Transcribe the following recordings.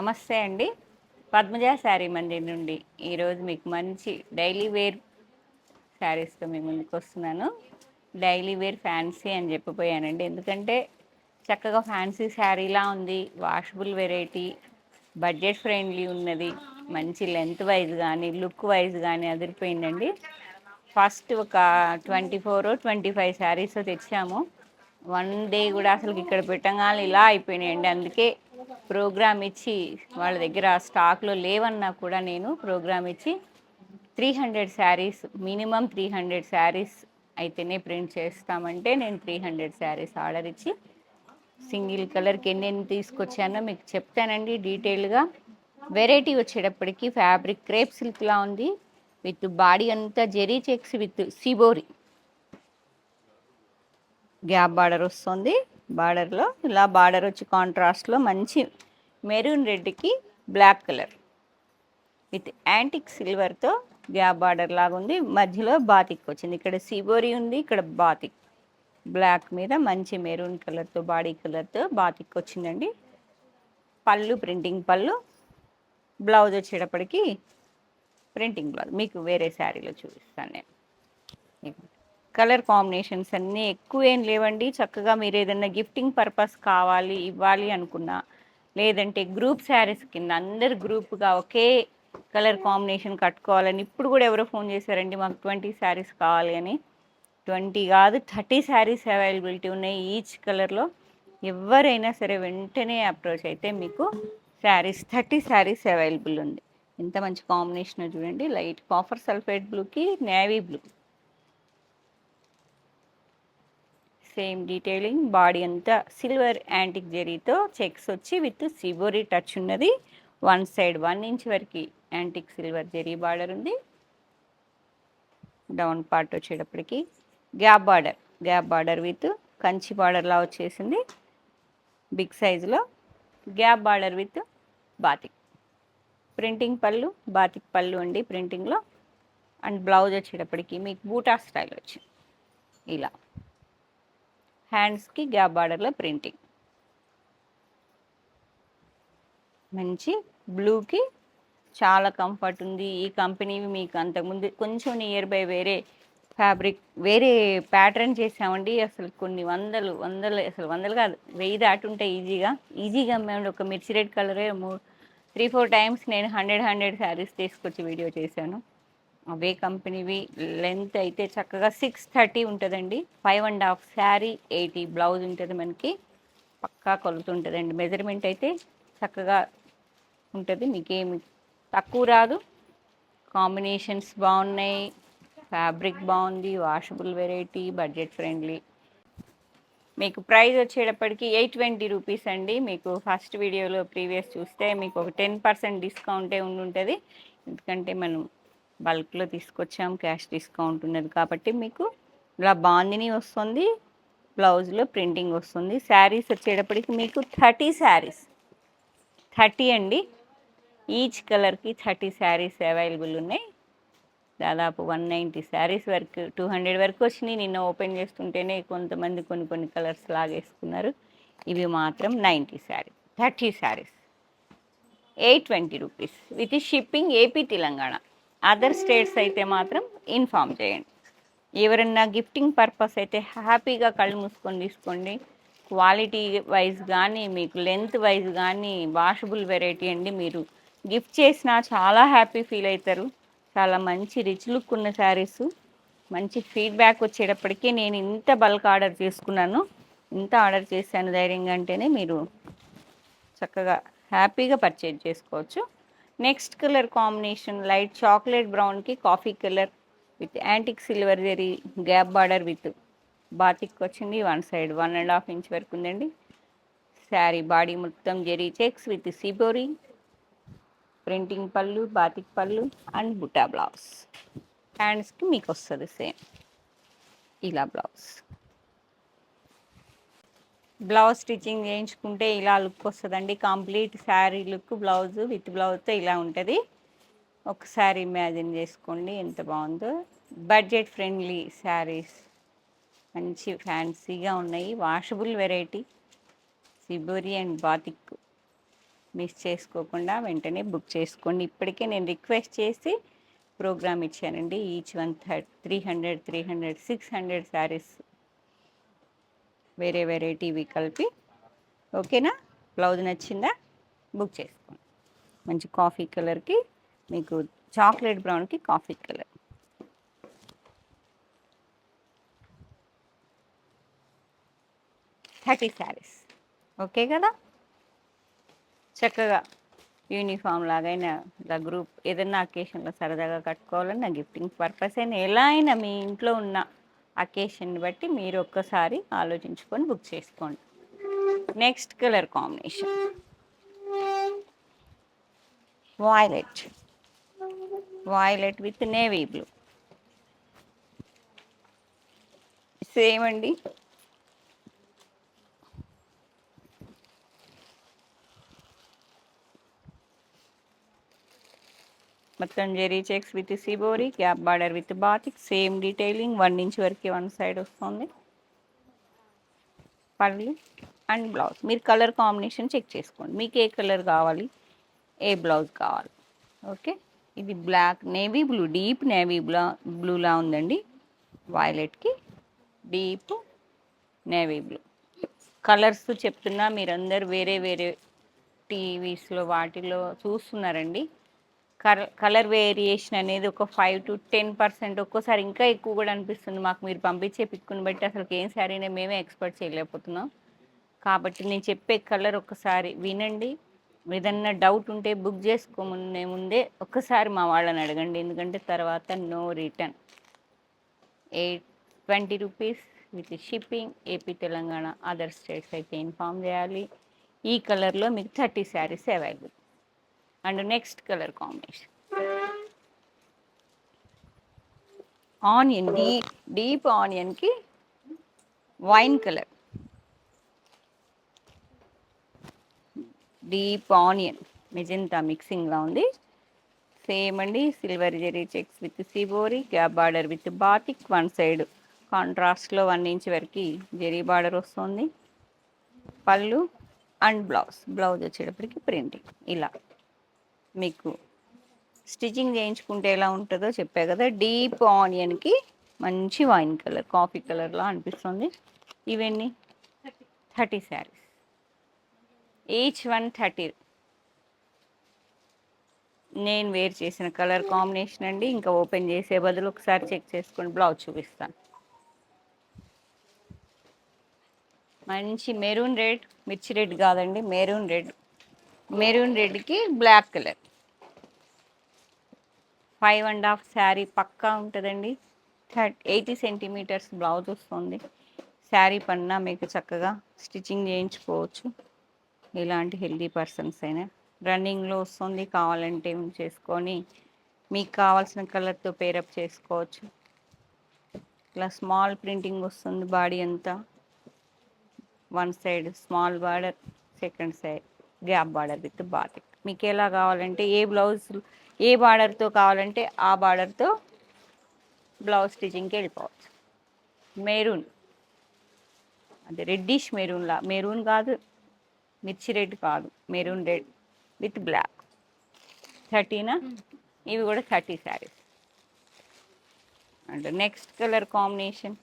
నమస్తే అండి. పద్మజ శారీ మందిర్ నుండి ఈరోజు మీకు మంచి డైలీ వేర్ శారీస్తో మీ ముందుకు వస్తున్నాను. డైలీ వేర్ ఫ్యాన్సీ అని చెప్పిపోయానండి, ఎందుకంటే చక్కగా ఫ్యాన్సీ శారీలా ఉంది. వాషబుల్ వెరైటీ, బడ్జెట్ ఫ్రెండ్లీ ఉన్నది. మంచి లెంత్ వైజ్ కానీ లుక్ వైజ్ కానీ అదిరిపోయిందండి. ఫస్ట్ ఒక 24-25 శారీస్ తెచ్చాము. వన్ డే కూడా అసలు ఇక్కడ పెట్టగానే ఇలా అయిపోయినాయండి. అందుకే ప్రోగ్రామ్ ఇచ్చి వాళ్ళ దగ్గర స్టాక్లో లేవన్నా కూడా నేను ప్రోగ్రామ్ ఇచ్చి 300 శారీస్, మినిమం 300 శారీస్ అయితేనే ప్రింట్ చేస్తామంటే నేను 300 శారీస్ ఆర్డర్ ఇచ్చి సింగిల్ కలర్కి ఎన్ని తీసుకొచ్చానో మీకు చెప్తానండి డీటెయిల్గా. వెరైటీ వచ్చేటప్పటికి ఫ్యాబ్రిక్ క్రేప్ సిల్క్లా ఉంది, విత్ బాడీ అంతా zari checks with shibori gap border వస్తుంది. బార్డర్లో ఇలా బార్డర్ వచ్చి కాంట్రాస్ట్లో మంచి మెరూన్ రెడ్కి బ్లాక్ కలర్ విత్ యాంటిక్ సిల్వర్తో గ్యాప్ బార్డర్ లాగా ఉంది. మధ్యలో బాతిక్ వచ్చింది. ఇక్కడ సిబోరి ఉంది, ఇక్కడ బాతిక్ బ్లాక్ మీద మంచి మెరూన్ కలర్తో బాడీ కలర్తో బాతిక్ వచ్చిందండి. పళ్ళు ప్రింటింగ్ పళ్ళు, బ్లౌజ్ వచ్చేటప్పటికి ప్రింటింగ్ బ్లౌజ్. మీకు వేరే శారీలో చూపిస్తాను నేను. కలర్ కాంబినేషన్స్ అన్నీ ఎక్కువ ఏం లేవండి. చక్కగా మీరు ఏదైనా గిఫ్టింగ్ పర్పస్ కావాలి ఇవ్వాలి అనుకున్నా, లేదంటే గ్రూప్ శారీస్ కింద అందరు గ్రూప్గా ఒకే కలర్ కాంబినేషన్ కట్టుకోవాలని ఇప్పుడు కూడా ఎవరో ఫోన్ చేశారండి, మాకు 20 శారీస్ కావాలి అని. 20 కాదు 30 శారీస్ అవైలబిలిటీ ఉన్నాయి ఈచ్ కలర్లో. ఎవరైనా సరే వెంటనే అప్రోచ్ అయితే మీకు శారీస్ 30 శారీస్ అవైలబుల్ ఉంది. ఎంత మంచి కాంబినేషన్ చూడండి. లైట్ కాఫర్ సల్ఫేట్ బ్లూకి navy blue, same detailing. Body అంతా సిల్వర్ యాంటిక్ జెరీతో చెక్స్ వచ్చి విత్ సిబోరీ టచ్ ఉన్నది. వన్ సైడ్ 1 ఇంచ్ వరకు యాంటిక్ సిల్వర్ జెరీ బార్డర్ ఉంది. డౌన్ పార్ట్ వచ్చేటప్పటికి గ్యాప్ బార్డర్ విత్ కంచి బార్డర్లా వచ్చేసింది. బిగ్ సైజులో gap border with batik printing పళ్ళు, బాతిక్ పళ్ళు అండి ప్రింటింగ్లో. అండ్ బ్లౌజ్ వచ్చేటప్పటికి మీకు బూటా స్టైల్ వచ్చింది. ఇలా హ్యాండ్స్కి గ్యాప్ బార్డర్లో ప్రింటింగ్. మంచి బ్లూకి చాలా కంఫర్ట్ ఉంది. ఈ కంపెనీవి మీకు అంతకుముందు కొంచెం నియర్ బై వేరే ఫ్యాబ్రిక్ వేరే ప్యాటర్న్ చేసామండి. అసలు కొన్ని వందలు అసలు వందలు కాదు 1000 దాటి ఉంటాయి ఈజీగా అమ్మామండి. ఒక మిర్చి రెడ్ కలరే 3-4 టైమ్స్ నేను 100 శారీస్ తీసుకొచ్చి వీడియో చేశాను. అవే కంపెనీవి. లెంత్ అయితే చక్కగా 630 ఉంటుందండి. 5.5 శారీ 80 బ్లౌజ్ ఉంటుంది. మనకి పక్కా కొలుతుంటుందండి. మెజర్మెంట్ అయితే చక్కగా ఉంటుంది, మీకేమి తక్కువ రాదు. కాంబినేషన్స్ బాగున్నాయి, ఫ్యాబ్రిక్ బాగుంది, వాషబుల్ వెరైటీ, బడ్జెట్ ఫ్రెండ్లీ. మీకు ప్రైస్ వచ్చేటప్పటికి 820 రూపీస్ అండి. మీకు ఫస్ట్ వీడియోలో ప్రీవియస్ చూస్తే మీకు ఒక 10% డిస్కౌంటే ఉంటుంది. ఎందుకంటే మనం బల్క్లో తీసుకొచ్చాం, క్యాష్ డిస్కౌంట్ ఉన్నది కాబట్టి మీకు ఇలా బాందిని వస్తుంది, బ్లౌజ్లో ప్రింటింగ్ వస్తుంది. శారీస్ వచ్చేటప్పటికి మీకు 30 శారీస్ 30 అండి. ఈచ్ కలర్కి 30 శారీస్ అవైలబుల్ ఉన్నాయి. దాదాపు 190 శారీస్ వరకు 200 వరకు వచ్చినాయి. నిన్న ఓపెన్ చేస్తుంటేనే కొంతమంది కొన్ని కలర్స్ లాగేసుకున్నారు. ఇవి మాత్రం 90 sari 30 saris 820 rupees with shipping AP Telangana. Other states అయితే మాత్రం ఇన్ఫామ్ చేయండి. ఎవరన్నా గిఫ్టింగ్ పర్పస్ అయితే హ్యాపీగా కళ్ళు మూసుకొని తీసుకోండి. క్వాలిటీ వైజ్ కానీ మీకు లెంత్ వైజ్ కానీ వాషబుల్ వెరైటీ అండి. మీరు గిఫ్ట్ చేసినా చాలా హ్యాపీ ఫీల్ అవుతారు. చాలా మంచి రిచ్ లుక్ ఉన్న శారీస్. మంచి ఫీడ్బ్యాక్ వచ్చేటప్పటికీ నేను ఇంత బల్క్ ఆర్డర్ చేసుకున్నాను, ఇంత ఆర్డర్ చేశాను ధైర్యంగా అంటేనే మీరు చక్కగా హ్యాపీగా పర్చేజ్ చేసుకోవచ్చు. Next colour combination light chocolate బ్రౌన్కి coffee colour with antique silver zari gap border with batik వచ్చింది. వన్ సైడ్ 1.5 ఇంచ్ వరకు ఉందండి. శారీ బాడీ మొత్తం zari checks with shibori printing పళ్ళు, బాతిక్ పళ్ళు అండ్ బుటా బ్లౌజ్. హ్యాండ్స్కి మీకు వస్తుంది సేమ్ ఇలా బ్లౌజ్ స్టిచ్చింగ్ చేయించుకుంటే ఇలా లుక్ వస్తుందండి. Complete sari look blouse with బ్లౌజ్తో ఇలా ఉంటుంది. ఒకసారి ఇమాజిన్ చేసుకోండి ఎంత బాగుందో. బడ్జెట్ ఫ్రెండ్లీ శారీస్ మంచి ఫ్యాన్సీగా ఉన్నాయి. Washable variety shibori and batik miss చేసుకోకుండా వెంటనే బుక్ చేసుకోండి. ఇప్పటికే నేను రిక్వెస్ట్ చేసి ప్రోగ్రామ్ ఇచ్చానండి. ఈచ్ వన్ 300 300 600 శారీస్ వేరే వెరైటీవి కలిపి. ఓకేనా? బ్లౌజ్ నచ్చిందా? బుక్ చేసుకోండి. మంచి కాఫీ కలర్కి మీకు చాక్లెట్ బ్రౌన్కి కాఫీ కలర్ 30 శారీస్. ఓకే కదా? చక్కగా యూనిఫామ్ లాగైనా ఇలా గ్రూప్ ఏదైనా అకేషన్లో సరదాగా కట్టుకోవాలన్నా గిఫ్టింగ్ పర్పస్ అయినా ఎలా అయినా మీ ఇంట్లో ఉన్న అకేషన్ని బట్టి మీరు ఒక్కసారి ఆలోచించుకొని బుక్ చేసుకోండి. Next colour combination violet with navy blue. Same అండి. మొత్తం zari checks with shibori, gap border with batik, same detailing 1 inch వరకు వన్ సైడ్ వస్తుంది. పళ్ళు అండ్ బ్లౌజ్ మీరు కలర్ కాంబినేషన్ చెక్ చేసుకోండి. మీకు ఏ కలర్ కావాలి, ఏ బ్లౌజ్ కావాలి. ఓకే, ఇది black navy blue, deep navy బ్లూలా ఉందండి. వైలెట్కి డీప్ నేవీ బ్లూ కలర్స్ చెప్తున్నా, మీరందరూ వేరే వేరే టీవీస్లో వాటిలో చూస్తున్నారండి. కలర్ వేరియేషన్ అనేది ఒక 5 to 10%, ఒక్కోసారి ఇంకా ఎక్కువ కూడా అనిపిస్తుంది మాకు. మీరు పంపించే పిక్కుని బట్టి అసలు ఏం శారీనే మేమే ఎక్స్పెక్ట్ చేయలేకపోతున్నాం. కాబట్టి నేను చెప్పే కలర్ ఒకసారి వినండి. ఏదన్నా డౌట్ ఉంటే బుక్ చేసుకోముందే ముందే ఒక్కసారి మా వాళ్ళని అడగండి. ఎందుకంటే తర్వాత no return. 820 rupees with shipping. AP, Telangana, other states అయితే ఇన్ఫామ్ చేయాలి. ఈ కలర్లో మీకు 30 saris available. And next colour combination onion, deep ఆనియన్కి wine colour. Deep onion magenta మిక్సింగ్లా ఉంది. సేమ్ అండి. Silver zari checks with shibori, gap border with batik, one side కాంట్రాస్ట్లో 1 ఇంచ్ వరకు జెరీ బార్డర్ వస్తుంది. పళ్ళు అండ్ బ్లౌజ్ వచ్చేటప్పటికి ప్రింటింగ్ ఇలా మీకు స్టిచ్చింగ్ చేయించుకుంటే ఎలా ఉంటుందో చెప్పా కదా. డీప్ ఆనియన్కి మంచి వైన్ కలర్, కాఫీ కలర్లా అనిపిస్తుంది. ఇవన్నీ 30 శారీస్, ఈచ్ వన్ 30. నేను వేర్ చేసిన కలర్ కాంబినేషన్ అండి. ఇంకా ఓపెన్ చేసే బదులు ఒకసారి చెక్ చేసుకొని బ్లౌజ్ చూపిస్తాను. మంచి మెరూన్ రెడ్, మిర్చి రెడ్ కాదండి, మెరూన్ రెడ్కి బ్లాక్ కలర్. 5.5 శారీ పక్కా ఉంటుందండి. 80 సెంటీమీటర్స్ బ్లౌజ్ వస్తుంది. శారీ పన్నా మీకు చక్కగా స్టిచ్చింగ్ చేయించుకోవచ్చు. ఇలాంటి హెల్దీ పర్సన్స్ అయినా రన్నింగ్లో వస్తుంది. కావాలంటే చేసుకొని మీకు కావాల్సిన కలర్తో పేరప్ చేసుకోవచ్చు. ఇలా స్మాల్ ప్రింటింగ్ వస్తుంది. బాడీ అంతా one side small border, second side gap border with batik. మీకు ఎలా కావాలంటే ఏ బార్డర్తో కావాలంటే ఆ బార్డర్తో బ్లౌజ్ స్టిచ్చింగ్కి వెళ్ళిపోవచ్చు. మెరూన్, అంటే రెడ్డిష్ మెరూన్ కాదు, మిర్చి రెడ్ కాదు, మెరూన్ రెడ్ విత్ బ్లాక్. 30నా? ఇవి కూడా 30 saris. And next colour combination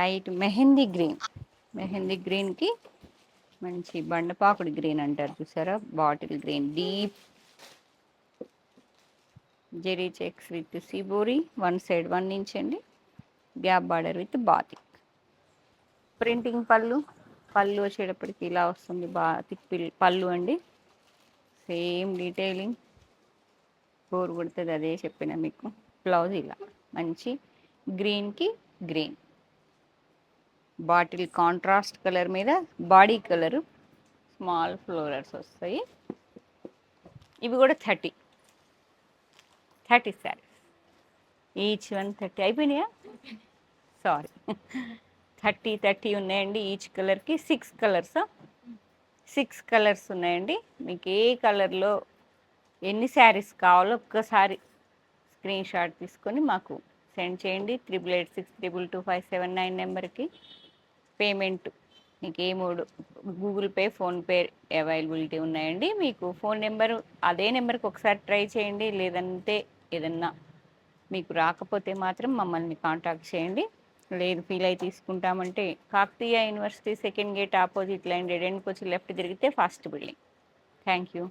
light mehndi గ్రీన్కి మంచి బండపాకుడు గ్రీన్ అంటారు చూసారా, bottle green. Deep zari checks with shibori, one side 1 inch అండి. Gap border with batik. Printing పళ్ళు వచ్చేటప్పటికి ఇలా వస్తుంది. బాతిక్ పళ్ళు అండి. సేమ్ డీటెయిలింగ్, బోర్ కొడుతుంది అదే చెప్పిన మీకు. బ్లౌజ్ ఇలా మంచి గ్రీన్కి గ్రీన్ బాటిల్ కాంట్రాస్ట్ కలర్ మీద బాడీ కలరు స్మాల్ ఫ్లోరల్స్ వస్తాయి. ఇవి కూడా 30 శారీస్, ఈచ్ వన్ 30. అయిపోయినాయా? సారీ, 30 ఉన్నాయండి. ఈచ్ కలర్కి 6 కలర్స్ ఉన్నాయండి. మీకు ఏ కలర్లో ఎన్ని శారీస్ కావాలో ఒక్కసారి స్క్రీన్ షాట్ తీసుకొని మాకు సెండ్ చేయండి. 8886222579 నెంబర్కి. పేమెంట్ మీకు ఏ mode Google pay, PhonePe availability ఉన్నాయండి. మీకు ఫోన్ నెంబరు అదే నెంబర్‌కి ఒకసారి ట్రై చేయండి. లేదంటే ఏదన్నా మీకు రాకపోతే మాత్రం మమ్మల్ని కాంటాక్ట్ చేయండి. లేదు ఫీల్ అయ్యి తీసుకుంటామంటే Kakatiya university second gate opposite line dead ఎండ్‌కొచ్చి లెఫ్ట్ తిరిగితే ఫస్ట్ బిల్డింగ్. Thank you.